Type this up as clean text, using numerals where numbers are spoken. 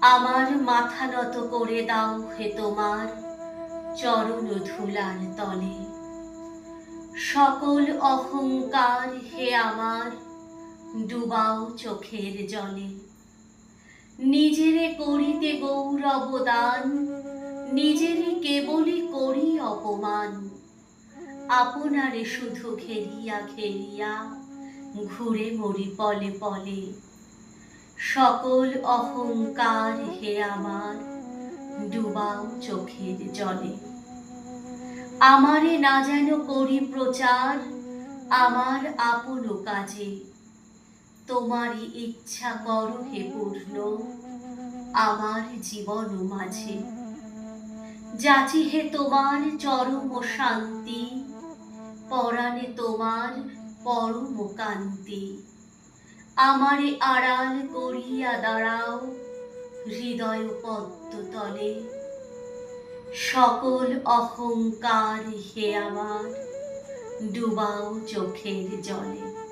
আমার মাথা নত করে দাও হে তোমার চরণ ধুলার তলে। সকল অহংকার হে আমার ডুবাও চোখের জলে। নিজেরে করিতে গৌরব দান, নিজেরই কেবলই করি অপমান। আপনারে শুধু ঘেরিয়া ঘেরিয়া ঘুরে মরি পলে পলে। সকল অহংকার হে আমার ডুবাও চোখের জলে। আমারে না যেন করি প্রচার আমার আপন কাজে। তোমারই ইচ্ছা করো হে পূর্ণ আমার জীবন মাঝে। যাচি হে তোমার চরম শান্তি, পরাণে তোমার পরম কান্তি। আমারে আড়াল করিয়া দাঁড়াও হৃদয় পদ্ম তলে। সকল অহংকার হে আমার ডুবাও চোখের জলে।